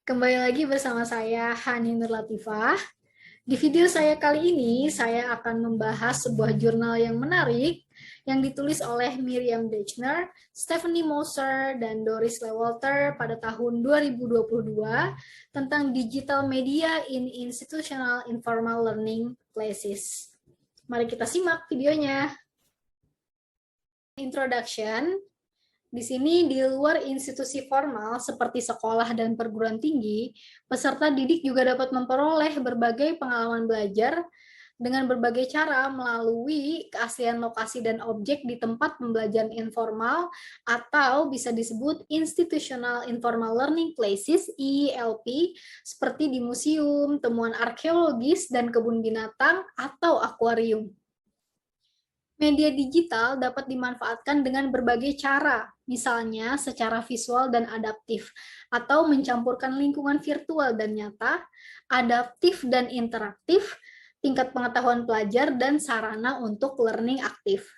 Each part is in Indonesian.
Kembali lagi bersama saya Hani Nur Latifah. Di video saya kali ini, saya akan membahas sebuah jurnal yang menarik yang ditulis oleh Miriam Dechner, Stephanie Moser, dan Doris Lewalter pada tahun 2022 tentang Digital Media in Institutional Informal Learning Places. Mari kita simak videonya. Introduction. Di sini, di luar institusi formal seperti sekolah dan perguruan tinggi, peserta didik juga dapat memperoleh berbagai pengalaman belajar dengan berbagai cara melalui keaslian lokasi dan objek di tempat pembelajaran informal atau bisa disebut Institutional Informal Learning Places (IILP) seperti di museum, temuan arkeologis dan kebun binatang atau akuarium. Media digital dapat dimanfaatkan dengan berbagai cara, misalnya secara visual dan adaptif, atau mencampurkan lingkungan virtual dan nyata, adaptif dan interaktif, tingkat pengetahuan pelajar, dan sarana untuk learning aktif.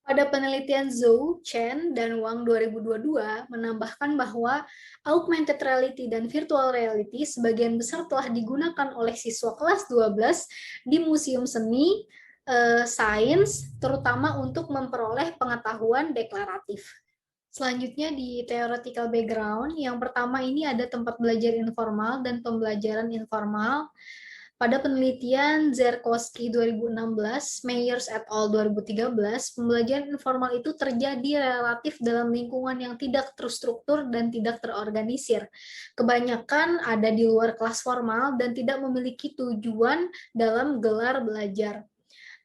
Pada penelitian Zhou, Chen, dan Wang 2022 menambahkan bahwa augmented reality dan virtual reality sebagian besar telah digunakan oleh siswa kelas 12 di museum seni, sains, terutama untuk memperoleh pengetahuan deklaratif. Selanjutnya di theoretical background, yang pertama ini ada tempat belajar informal dan pembelajaran informal. Pada penelitian Zerkowski 2016, Meyers et al. 2013, pembelajaran informal itu terjadi relatif dalam lingkungan yang tidak terstruktur dan tidak terorganisir. Kebanyakan ada di luar kelas formal dan tidak memiliki tujuan dalam gelar belajar.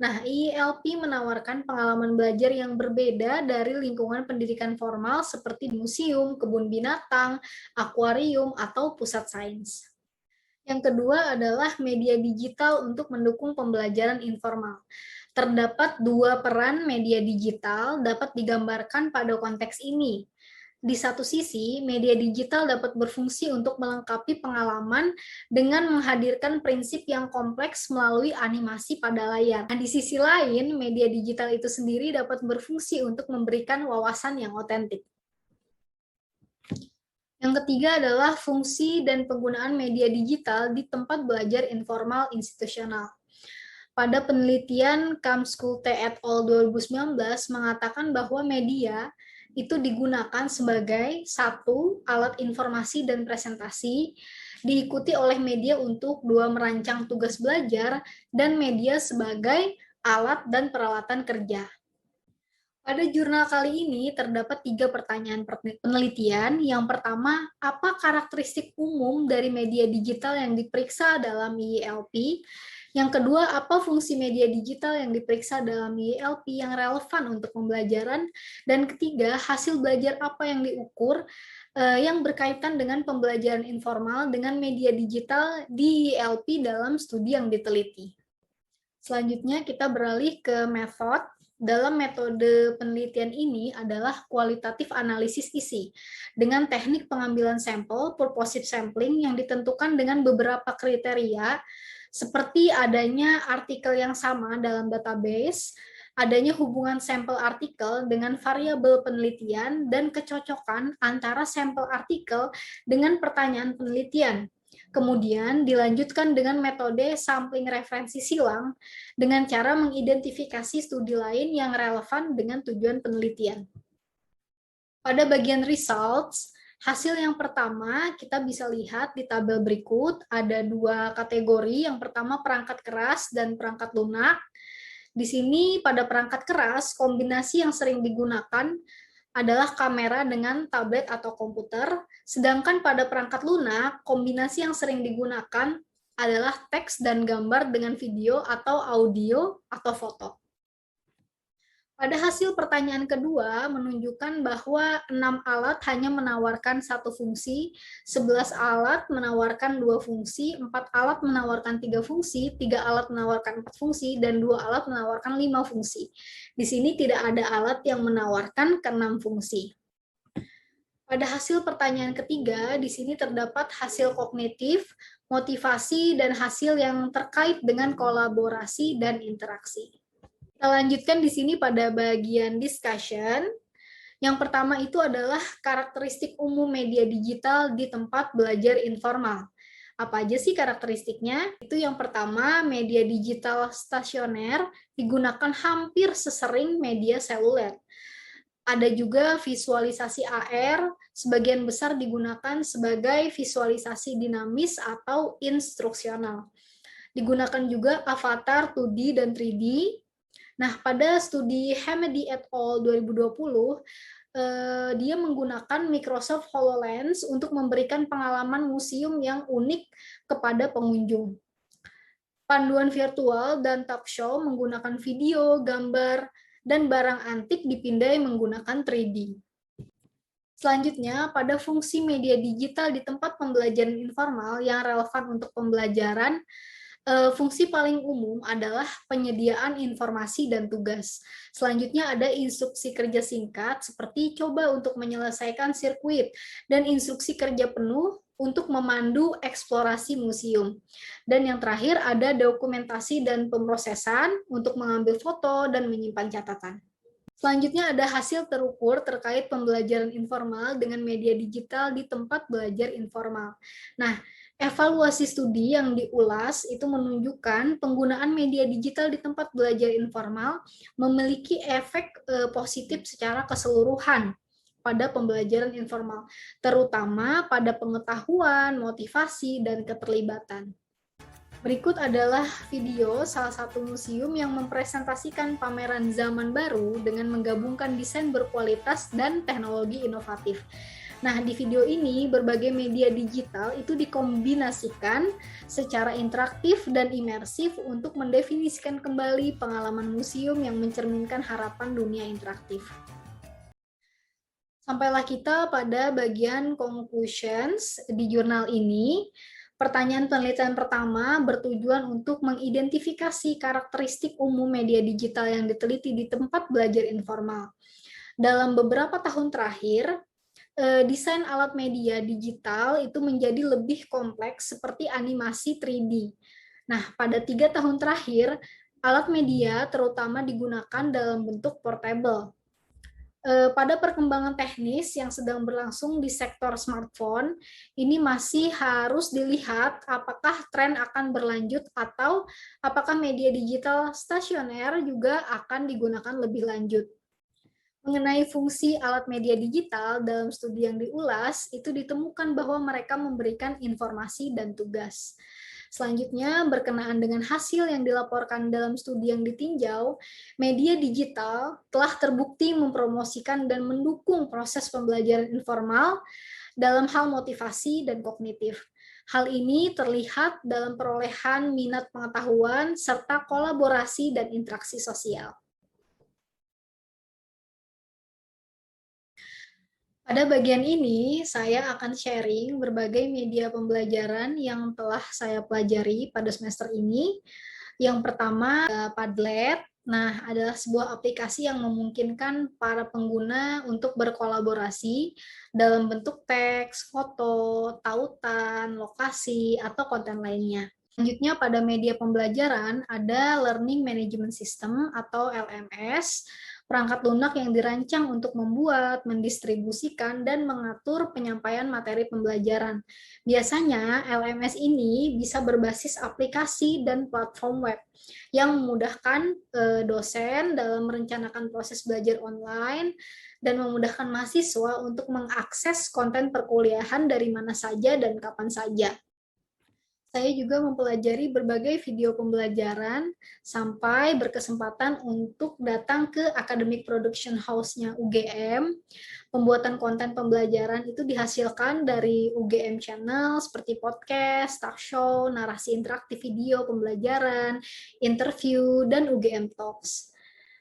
Nah, IILP menawarkan pengalaman belajar yang berbeda dari lingkungan pendidikan formal seperti museum, kebun binatang, akuarium, atau pusat sains. Yang kedua adalah media digital untuk mendukung pembelajaran informal. Terdapat dua peran media digital dapat digambarkan pada konteks ini. Di satu sisi, media digital dapat berfungsi untuk melengkapi pengalaman dengan menghadirkan prinsip yang kompleks melalui animasi pada layar. Nah, di sisi lain, media digital itu sendiri dapat berfungsi untuk memberikan wawasan yang otentik. Yang ketiga adalah fungsi dan penggunaan media digital di tempat belajar informal institusional. Pada penelitian Kamskulte et al. 2019 mengatakan bahwa media itu digunakan sebagai satu, alat informasi dan presentasi, diikuti oleh media untuk dua, merancang tugas belajar, dan media sebagai alat dan peralatan kerja. Pada jurnal kali ini terdapat 3 pertanyaan penelitian. Yang pertama, apa karakteristik umum dari media digital yang diperiksa dalam IILP? Yang kedua, apa fungsi media digital yang diperiksa dalam IILP yang relevan untuk pembelajaran? Dan ketiga, hasil belajar apa yang diukur yang berkaitan dengan pembelajaran informal dengan media digital di IILP dalam studi yang diteliti. Selanjutnya kita beralih ke metode. Dalam metode penelitian ini adalah kualitatif analisis isi dengan teknik pengambilan sampel, purposive sampling yang ditentukan dengan beberapa kriteria seperti adanya artikel yang sama dalam database, adanya hubungan sampel artikel dengan variabel penelitian, dan kecocokan antara sampel artikel dengan pertanyaan penelitian. Kemudian dilanjutkan dengan metode sampling referensi silang dengan cara mengidentifikasi studi lain yang relevan dengan tujuan penelitian. Pada bagian results, hasil yang pertama kita bisa lihat di tabel berikut, ada dua kategori. Yang pertama perangkat keras dan perangkat lunak. Di sini pada perangkat keras, kombinasi yang sering digunakan adalah kamera dengan tablet atau komputer, sedangkan pada perangkat lunak, kombinasi yang sering digunakan adalah teks dan gambar dengan video atau audio atau foto. Pada hasil pertanyaan kedua menunjukkan bahwa 6 alat hanya menawarkan satu fungsi, 11 alat menawarkan 2 fungsi, 4 alat menawarkan 3 fungsi, 3 alat menawarkan 4 fungsi, dan 2 alat menawarkan 5 fungsi. Di sini tidak ada alat yang menawarkan ke-6 fungsi. Pada hasil pertanyaan ketiga, di sini terdapat hasil kognitif, motivasi, dan hasil yang terkait dengan kolaborasi dan interaksi. Kita lanjutkan di sini pada bagian discussion. Yang pertama itu adalah karakteristik umum media digital di tempat belajar informal. Apa aja sih karakteristiknya? Itu yang pertama, media digital stasioner digunakan hampir sesering media seluler. Ada juga visualisasi AR, sebagian besar digunakan sebagai visualisasi dinamis atau instruksional. Digunakan juga avatar 2D dan 3D. Nah, pada studi Hamedy et al. 2020, dia menggunakan Microsoft HoloLens untuk memberikan pengalaman museum yang unik kepada pengunjung. Panduan virtual dan talk show menggunakan video, gambar, dan barang antik dipindai menggunakan 3D. Selanjutnya, pada fungsi media digital di tempat pembelajaran informal yang relevan untuk pembelajaran, fungsi paling umum adalah penyediaan informasi dan tugas. Selanjutnya ada instruksi kerja singkat seperti coba untuk menyelesaikan sirkuit dan instruksi kerja penuh untuk memandu eksplorasi museum. Dan yang terakhir ada dokumentasi dan pemrosesan untuk mengambil foto dan menyimpan catatan. Selanjutnya ada hasil terukur terkait pembelajaran informal dengan media digital di tempat belajar informal. Nah, evaluasi studi yang diulas itu menunjukkan penggunaan media digital di tempat belajar informal memiliki efek positif secara keseluruhan pada pembelajaran informal, terutama pada pengetahuan, motivasi, dan keterlibatan. Berikut adalah video salah satu museum yang mempresentasikan pameran zaman baru dengan menggabungkan desain berkualitas dan teknologi inovatif. Nah, di video ini berbagai media digital itu dikombinasikan secara interaktif dan imersif untuk mendefinisikan kembali pengalaman museum yang mencerminkan harapan dunia interaktif. Sampailah kita pada bagian conclusions di jurnal ini. Pertanyaan penelitian pertama bertujuan untuk mengidentifikasi karakteristik umum media digital yang diteliti di tempat belajar informal. Dalam beberapa tahun terakhir, desain alat media digital itu menjadi lebih kompleks seperti animasi 3D. Nah, pada 3 tahun terakhir, alat media terutama digunakan dalam bentuk portable. Pada perkembangan teknis yang sedang berlangsung di sektor smartphone, ini masih harus dilihat apakah tren akan berlanjut atau apakah media digital stasioner juga akan digunakan lebih lanjut. Mengenai fungsi alat media digital dalam studi yang diulas, itu ditemukan bahwa mereka memberikan informasi dan tugas. Selanjutnya, berkenaan dengan hasil yang dilaporkan dalam studi yang ditinjau, media digital telah terbukti mempromosikan dan mendukung proses pembelajaran informal dalam hal motivasi dan kognitif. Hal ini terlihat dalam perolehan minat pengetahuan serta kolaborasi dan interaksi sosial. Pada bagian ini, saya akan sharing berbagai media pembelajaran yang telah saya pelajari pada semester ini. Yang pertama, Padlet. Nah, adalah sebuah aplikasi yang memungkinkan para pengguna untuk berkolaborasi dalam bentuk teks, foto, tautan, lokasi, atau konten lainnya. Selanjutnya, pada media pembelajaran ada Learning Management System atau LMS, perangkat lunak yang dirancang untuk membuat, mendistribusikan, dan mengatur penyampaian materi pembelajaran. Biasanya, LMS ini bisa berbasis aplikasi dan platform web yang memudahkan dosen dalam merencanakan proses belajar online dan memudahkan mahasiswa untuk mengakses konten perkuliahan dari mana saja dan kapan saja. Saya juga mempelajari berbagai video pembelajaran sampai berkesempatan untuk datang ke Academic Production House-nya UGM. Pembuatan konten pembelajaran itu dihasilkan dari UGM Channel seperti podcast, talk show, narasi interaktif video pembelajaran, interview, dan UGM Talks.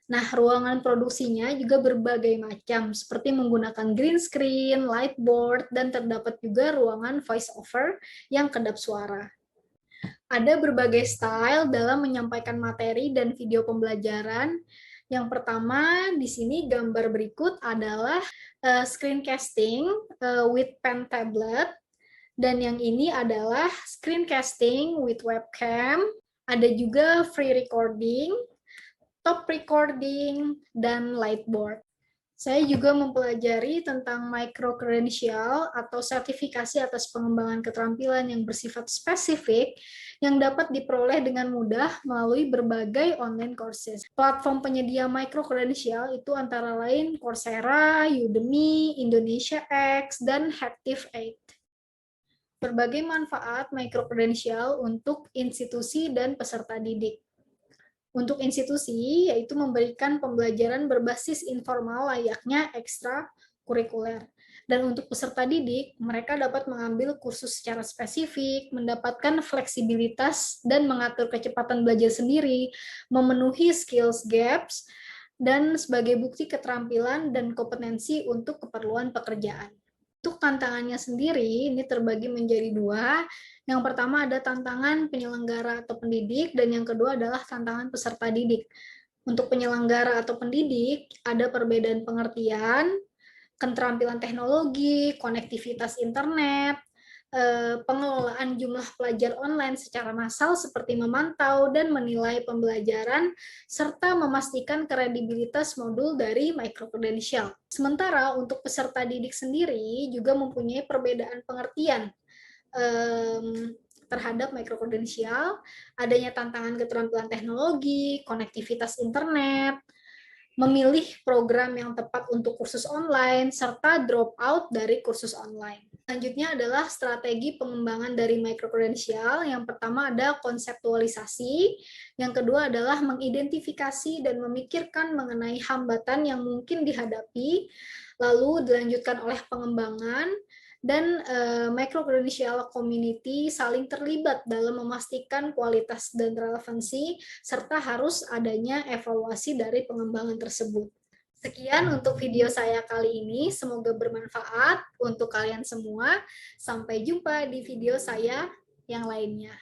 Nah, ruangan produksinya juga berbagai macam, seperti menggunakan green screen, lightboard, dan terdapat juga ruangan voice over yang kedap suara. Ada berbagai style dalam menyampaikan materi dan video pembelajaran. Yang pertama, di sini gambar berikut adalah screencasting with pen tablet. Dan yang ini adalah screencasting with webcam. Ada juga free recording, top recording, dan lightboard. Saya juga mempelajari tentang micro-credential atau sertifikasi atas pengembangan keterampilan yang bersifat spesifik yang dapat diperoleh dengan mudah melalui berbagai online courses. Platform penyedia micro-credential itu antara lain Coursera, Udemy, Indonesia X, dan Active8. Berbagai manfaat micro-credential untuk institusi dan peserta didik. Untuk institusi, yaitu memberikan pembelajaran berbasis informal layaknya ekstra kurikuler. Dan untuk peserta didik, mereka dapat mengambil kursus secara spesifik, mendapatkan fleksibilitas dan mengatur kecepatan belajar sendiri, memenuhi skills gaps, dan sebagai bukti keterampilan dan kompetensi untuk keperluan pekerjaan. Untuk tantangannya sendiri, ini terbagi menjadi dua. Yang pertama ada tantangan penyelenggara atau pendidik, dan yang kedua adalah tantangan peserta didik. Untuk penyelenggara atau pendidik, ada perbedaan pengertian, keterampilan teknologi, konektivitas internet, pengelolaan jumlah pelajar online secara massal seperti memantau dan menilai pembelajaran, serta memastikan kredibilitas modul dari micro-credential. Sementara untuk peserta didik sendiri juga mempunyai perbedaan pengertian terhadap micro-credential, adanya tantangan keterampilan teknologi, konektivitas internet, memilih program yang tepat untuk kursus online, serta drop out dari kursus online. Selanjutnya adalah strategi pengembangan dari micro-credential. Yang pertama ada konseptualisasi, yang kedua adalah mengidentifikasi dan memikirkan mengenai hambatan yang mungkin dihadapi, lalu dilanjutkan oleh pengembangan, dan micro-credential community saling terlibat dalam memastikan kualitas dan relevansi, serta harus adanya evaluasi dari pengembangan tersebut. Sekian untuk video saya kali ini, semoga bermanfaat untuk kalian semua. Sampai jumpa di video saya yang lainnya.